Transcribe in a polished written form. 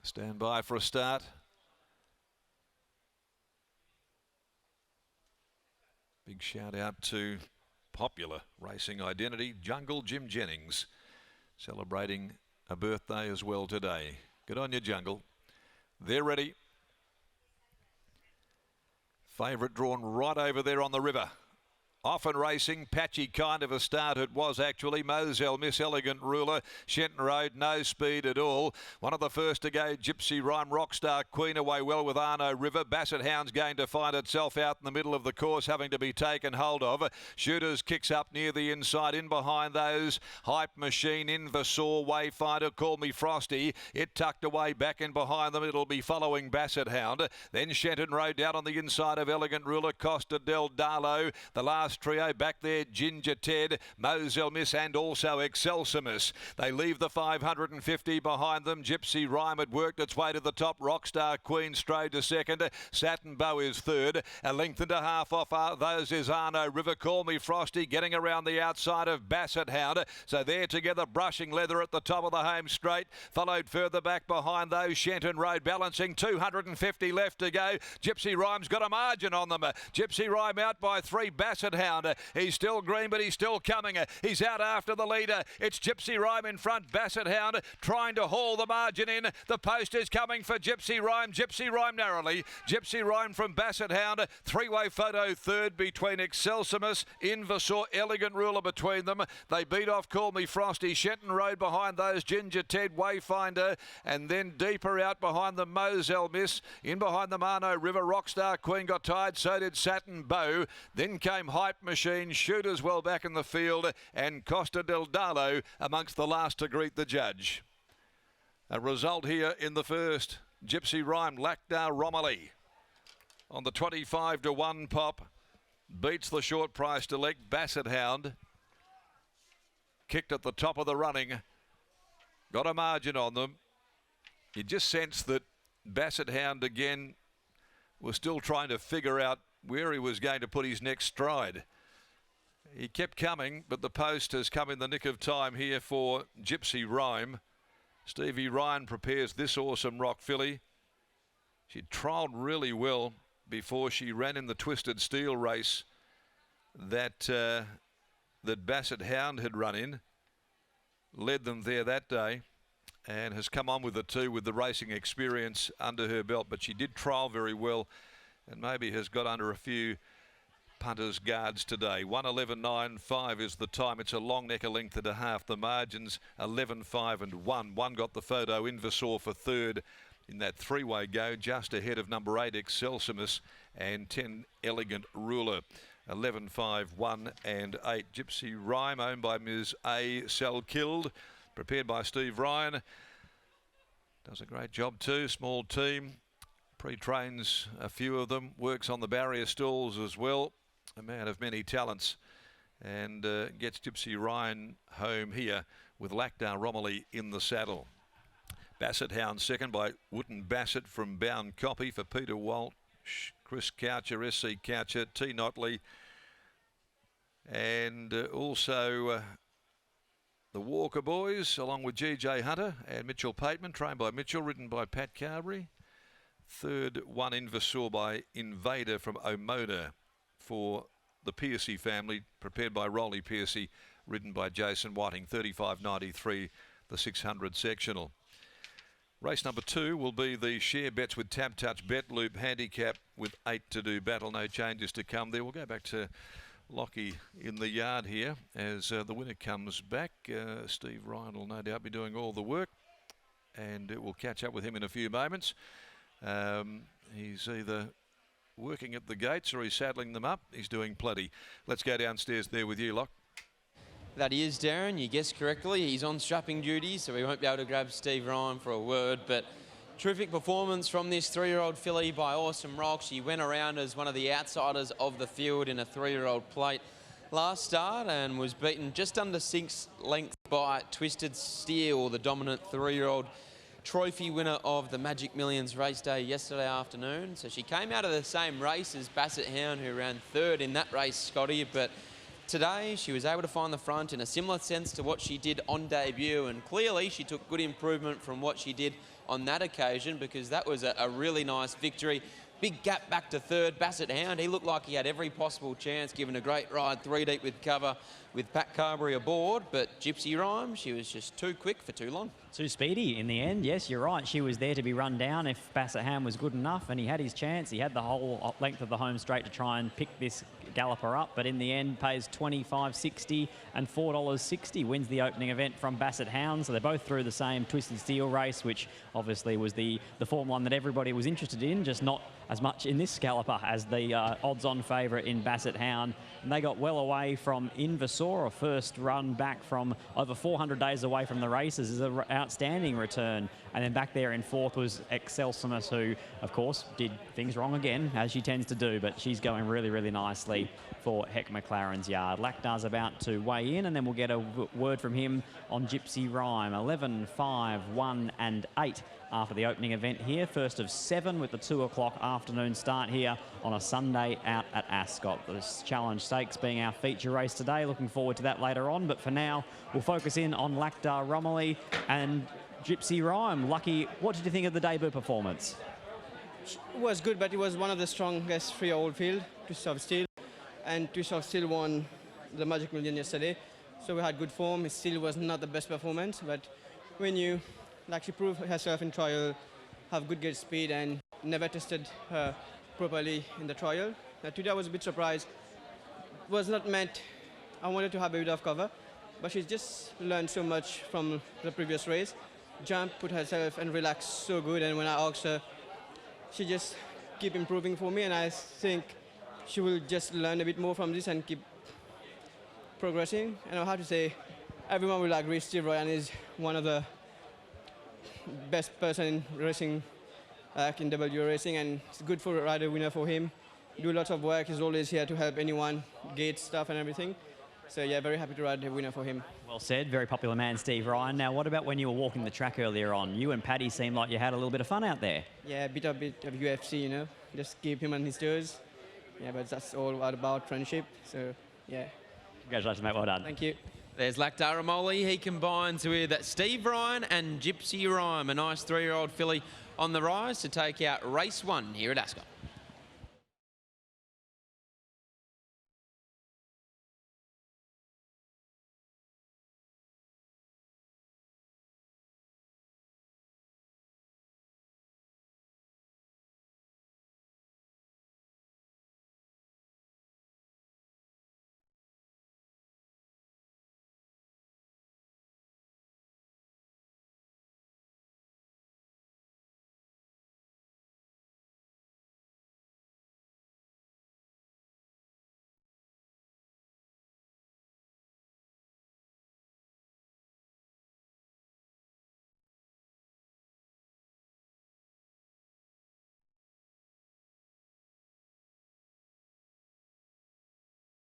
Stand by for a start. Big shout out to popular racing identity, Jungle Jim Jennings, celebrating a birthday as well today. Good on you, Jungle. They're ready. Favourite drawn right over there on the river. Often racing, patchy kind of a start it was actually. Moselle, Miss Elegant Ruler, Shenton Road, no speed at all. One of the first to go, Gypsy Rhyme, Rockstar Queen away well with Arno River. Basset Hound's going to find itself out in the middle of the course, having to be taken hold of. Shooters kicks up near the inside, in behind those. Hype Machine, Invasaur, Wayfinder, Call Me Frosty. It tucked away back in behind them. It'll be following Basset Hound. Then Shenton Road down on the inside of Elegant Ruler, Costa del Darlo. The last trio back there, Ginger Ted, Moselle Miss and also Excelsimus. They leave the 550 behind them. Gypsy Rhyme had worked its way to the top. Rockstar Queen strode to second. Satin Bow is third. A length and a half off those is Arno River. Call Me Frosty getting around the outside of Basset Hound. So they're together, brushing leather at the top of the home straight. Followed further back behind those, Shenton Road balancing. 250 left to go. Gypsy Rhyme's got a margin on them. Gypsy Rhyme out by 3. Basset Hound. He's still green, but he's still coming. He's out after the leader. It's Gypsy Rhyme in front. Basset Hound trying to haul the margin in. The post is coming for Gypsy Rhyme. Gypsy Rhyme narrowly. Gypsy Rhyme from Basset Hound. Three-way photo third between Excelsimus, Invasaur, Elegant Ruler between them. They beat off Call Me Frosty. Shenton Road behind those. Ginger Ted, Wayfinder, and then deeper out behind them, Moselle Miss. In behind them, Arno River. Rockstar Queen got tired. So did Satin Bow. Then came Hype Machine, Shooters well back in the field, and Costa del Darlo amongst the last to greet the judge. A result here in the first. Gypsy Rhyme, Lactar Romilly on the 25 to 1 pop. Beats the short price elect Basset Hound. Kicked at the top of the running. Got a margin on them. You just sense that Basset Hound again was still trying to figure out where he was going to put his next stride. He kept coming, but the post has come in the nick of time here for Gypsy Rhyme. Stevie Ryan prepares this awesome rock filly. She trialled really well before she ran in the Twisted Steel race that Basset Hound had run in. Led them there that day and has come on with the two with the racing experience under her belt. But she did trial very well and maybe has got under a few punters' guards today. 1:11.95 is the time. It's a long neck, a length and a half. The margins 11.5 and 1. One got the photo. Invasaur for third in that three-way go, just ahead of number 8 Excelsimus and 10 Elegant Ruler. 11.5, 1 and 8. Gypsy Rhyme, owned by Ms. A. Selkilled, prepared by Steve Ryan. Does a great job too. Small team. Pre-trains a few of them. Works on the barrier stalls as well. A man of many talents, and gets Gypsy Ryan home here with Lactar Romilly in the saddle. Basset Hound second by Wooten Bassett from Bound Copy for Peter Walsh, Chris Coucher, SC Coucher, T. Notley, and also the Walker Boys along with GJ Hunter and Mitchell Pateman, trained by Mitchell, ridden by Pat Carberry. Third, One Invasaur by Invader from Omona for the Piercy family, prepared by Rolly Piercy, ridden by Jason Whiting. 35.93, the 600 sectional. Race number 2 will be the share bets with Tab Touch Bet Loop handicap with 8 to do battle. No changes to come there. We'll go back to Lockie in the yard here as the winner comes back. Steve Ryan will no doubt be doing all the work, and we'll catch up with him in a few moments. He's either working at the gates or he's saddling them up. He's doing plenty. Let's go downstairs there with you, Lock. That he is, Darren. You guessed correctly. He's on strapping duty, so we won't be able to grab Steve Ryan for a word. But terrific performance from this 3-year-old filly by Awesome Rock. She went around as one of the outsiders of the field in a 3-year-old plate last start and was beaten just under 6 lengths by Twisted Steel, the dominant 3-year-old trophy winner of the Magic Millions race day yesterday afternoon. So she came out of the same race as Basset Hound, who ran third in that race, Scotty, but today, she was able to find the front in a similar sense to what she did on debut, and clearly she took good improvement from what she did on that occasion, because that was a really nice victory. Big gap back to third. Bassett Hound, he looked like he had every possible chance, given a great ride 3 deep with cover with Pat Carberry aboard, but Gypsy Rhyme, she was just too quick for too long. Too speedy in the end. Yes, you're right. She was there to be run down if Bassett Hound was good enough, and he had his chance. He had the whole length of the home straight to try and pick this galloper up, but in the end pays $25.60 and $4.60. Wins the opening event from Bassett Hound. So they're both through the same Twisted Steel race, which obviously was the Form 1 that everybody was interested in, just not as much in this galloper as the odds-on favourite in Bassett Hound. And they got well away from Inversor, a first run back from over 400 days away from the races, is an outstanding return. And then back there in fourth was Excelsimus, who, of course, did things wrong again, as she tends to do, but she's going really, really nicely for Heck McLaren's yard. Lactar's about to weigh in, and then we'll get a word from him on Gypsy Rhyme. 11, 5, 1 and 8 after the opening event here. First of 7 with the 2 o'clock afternoon start here on a Sunday out at Ascot. This Challenge Stakes being our feature race today. Looking forward to that later on, but for now, we'll focus in on Lactar Romilly and Gypsy Rhyme. Lucky, what did you think of the debut performance? It was good, but it was one of the strongest 3-year-old field, Twist of Steel. And Twist of Steel won the Magic Million yesterday. So we had good form. It still was not the best performance, but when you, like, she proved herself in trial, have good gate speed and never tested her properly in the trial. Today I was a bit surprised. It was not meant, I wanted to have a bit of cover, but she's just learned so much from the previous race. Jump, put herself and relax so good, and when I asked her, she just keep improving for me, and I think she will just learn a bit more from this and keep progressing. And I have to say, everyone will agree Steve Ryan is one of the best person in racing, in WWA racing, and it's good for a rider winner for him. Do lots of work, he's always here to help anyone, gate stuff and everything. So yeah, very happy to ride the winner for him. Well said, very popular man, Steve Ryan. Now, what about when you were walking the track earlier on? You and Paddy seemed like you had a little bit of fun out there. Yeah, a bit of UFC, you know, just keep him on his toes. Yeah, but that's all about friendship, so yeah. Congratulations, mate, well done. Thank you. There's Lactar Romilly. He combines with Steve Ryan and Gypsy Rhyme, a nice 3-year-old filly on the rise to take out race 1 here at Ascot.